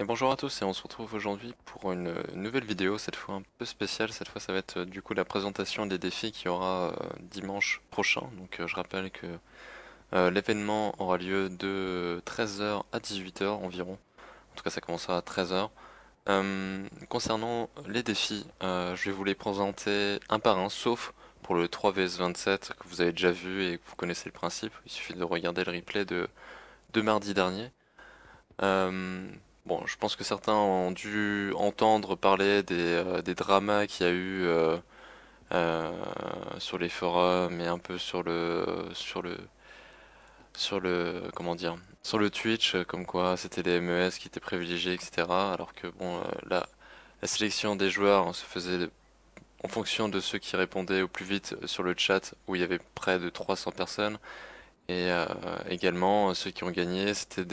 Et bonjour à tous et on se retrouve aujourd'hui pour une nouvelle vidéo, cette fois un peu spéciale. Cette fois ça va être du coup la présentation des défis qu'il y aura dimanche prochain. Donc je rappelle que l'événement aura lieu de 13 h à 18 h environ. En tout cas ça commencera à 13 h. Concernant les défis, je vais vous les présenter un par un, sauf pour le 3 vs 27 que vous avez déjà vu et que vous connaissez le principe. Il suffit de regarder le replay de mardi dernier. Euh, bon, je pense que certains ont dû entendre parler des dramas qu'il y a eu euh, sur les forums et un peu comment dire, sur le Twitch, comme quoi c'était les MES qui étaient privilégiés, etc. Alors que bon, la sélection des joueurs se faisait en fonction de ceux qui répondaient au plus vite sur le chat, où il y avait près de 300 personnes, et également ceux qui ont gagné, c'était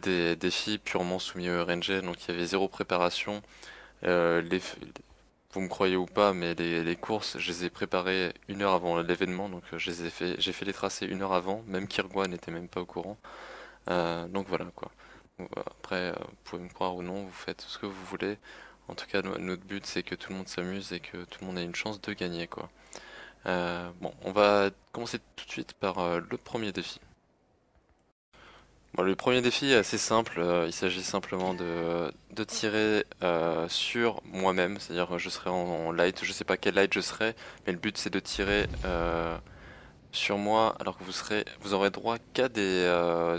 des défis purement soumis au RNG, donc il y avait zéro préparation. Euh, les, vous me croyez ou pas, mais les courses, je les ai préparées 1 heure avant l'événement, donc j'ai fait les tracés 1 heure avant, même Kirgwa n'était même pas au courant. Donc voilà quoi. Après, vous pouvez me croire ou non, vous faites ce que vous voulez. En tout cas, notre but c'est que tout le monde s'amuse et que tout le monde ait une chance de gagner quoi. Bon, on va commencer tout de suite par le premier défi. Bon, le premier défi est assez simple, il s'agit simplement de tirer sur moi-même, c'est-à-dire je serai en light, je sais pas quel light je serai, mais le but c'est de tirer sur moi alors que vous aurez droit qu'à des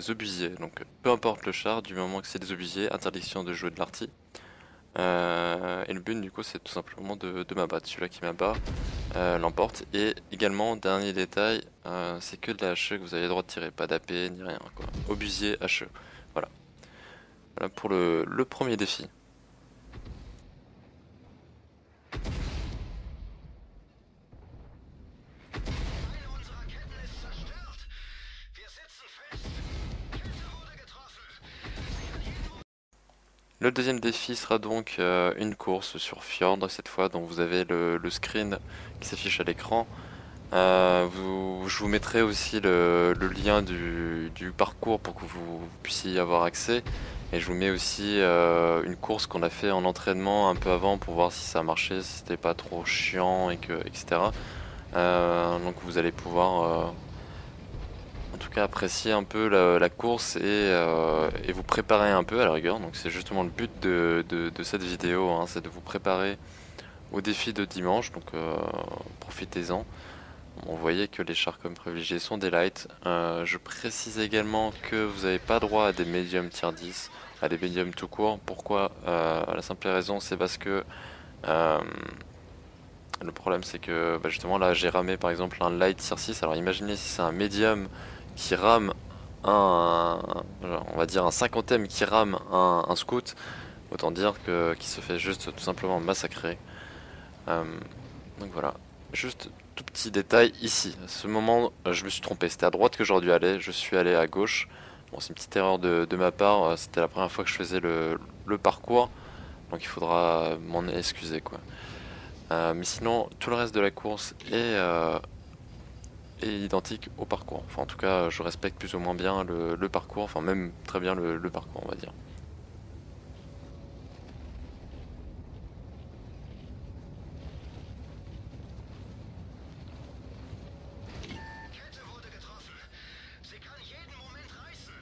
obusiers, donc peu importe le char, du moment que c'est des obusiers, interdiction de jouer de l'arty. Et le but du coup c'est tout simplement de m'abattre, celui-là qui m'abat l'emporte. Et également, dernier détail, c'est que de la HE que vous avez le droit de tirer, pas d'AP ni rien quoi. Obusier HE. Voilà. Voilà pour le premier défi. Teile unserer Ketten ist zerstört. Wir sitzen fest. Kette wurde getroffen. Le deuxième défi sera donc une course sur Fjord cette fois, dont vous avez le screen qui s'affiche à l'écran. Je vous mettrai aussi le lien du parcours pour que vous puissiez y avoir accès. Et je vous mets aussi une course qu'on a fait en entraînement un peu avant pour voir si ça marchait, si c'était pas trop chiant etc. Donc vous allez pouvoir en tout cas apprécier un peu la course et vous préparer un peu à la rigueur. Donc c'est justement le but de cette vidéo, hein, c'est de vous préparer au défi de dimanche. Donc profitez-en. On voyait que les chars comme privilégiés sont des lights. Je précise également que vous n'avez pas droit à des médiums tier 10, à des médiums tout court. Pourquoi? La simple raison, c'est parce que euh, le problème, c'est que justement là, j'ai ramé par exemple un light tier 6. Alors imaginez si c'est un médium qui rame on va dire un 50ème qui rame un scout. Autant dire que qui se fait juste tout simplement massacrer. Euh, donc voilà, juste tout petit détail ici. À ce moment, je me suis trompé. C'était à droite que j'aurais dû aller. Je suis allé à gauche. Bon, c'est une petite erreur de ma part. C'était la première fois que je faisais le parcours. Donc il faudra m'en excuser quoi. Mais sinon, tout le reste de la course est identique au parcours. Enfin, en tout cas, je respecte plus ou moins bien le parcours. Enfin, même très bien le parcours, on va dire. Kette wurde getroffen. Sie kann jeden Moment reißen.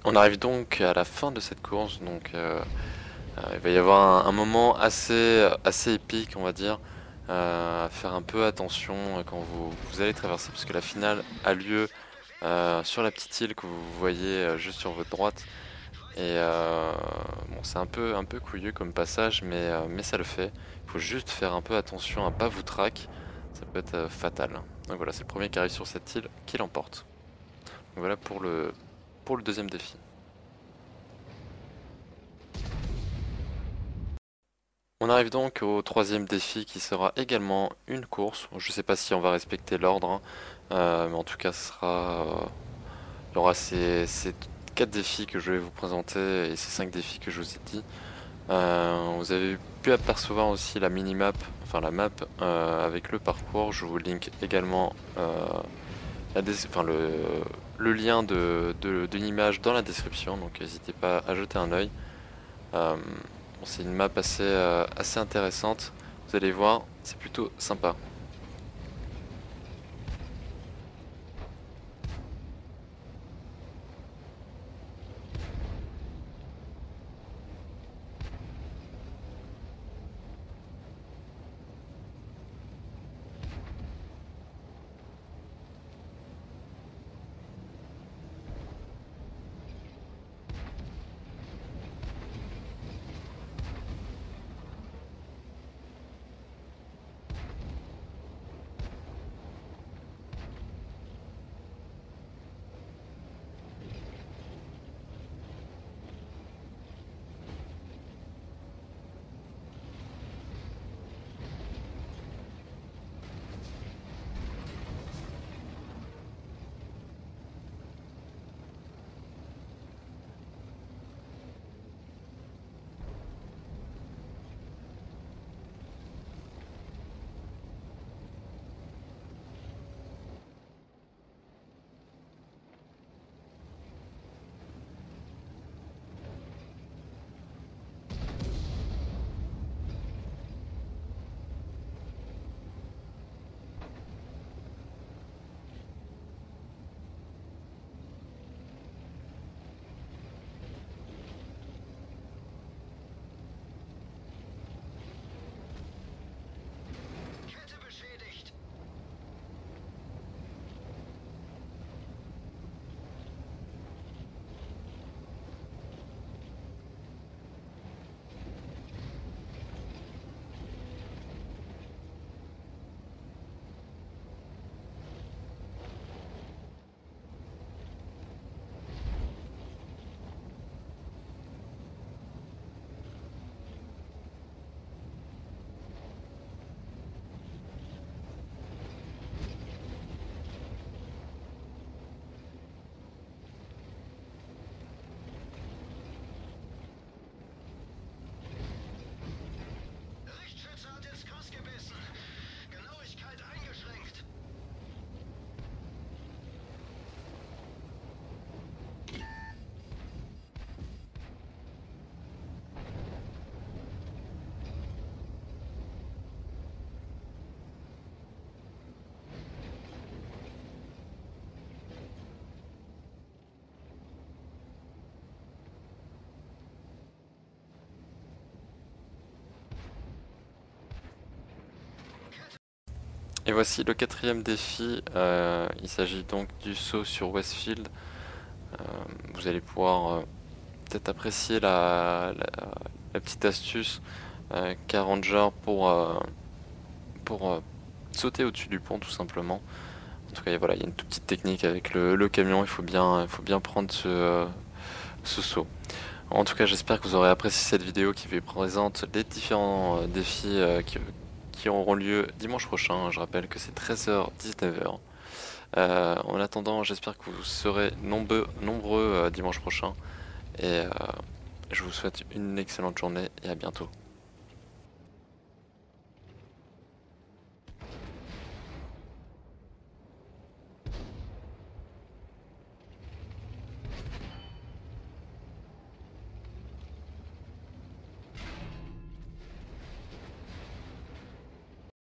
On arrive donc à la fin de cette course, donc il va y avoir un moment assez épique, on va dire, à faire un peu attention quand vous allez traverser, parce que la finale a lieu sur la petite île que vous voyez juste sur votre droite. Et bon, c'est un peu couilleux comme passage, mais ça le fait. Il faut juste faire un peu attention à pas vous traquer, ça peut être fatal. Donc voilà, c'est le premier qui arrive sur cette île qui l'emporte. Donc voilà pour le deuxième défi. On arrive donc au troisième défi qui sera également une course. Je sais pas si on va respecter l'ordre, hein, mais en tout cas, il y aura ces 4 défis que je vais vous présenter et ces 5 défis que je vous ai dit. Vous avez pu apercevoir aussi la mini-map, enfin la map avec le parcours. Je vous link également le lien d'une image dans la description, donc n'hésitez pas à jeter un œil. Bon, c'est une map assez intéressante, vous allez voir, c'est plutôt sympa. Kette beschädigt. Richtschütze hat ins Cross gebissen. Genauigkeit eingeschränkt. Et voici le quatrième défi, il s'agit donc du saut sur Westfield. Vous allez pouvoir peut-être apprécier la petite astuce qu'a Ranger pour sauter au-dessus du pont tout simplement. En tout cas, voilà, il y a une toute petite technique avec le camion, il faut bien prendre ce saut. En tout cas, j'espère que vous aurez apprécié cette vidéo qui vous présente les différents défis qui auront lieu dimanche prochain. Je rappelle que c'est 13h-19h. En attendant, j'espère que vous serez nombreux dimanche prochain. Et je vous souhaite une excellente journée et à bientôt.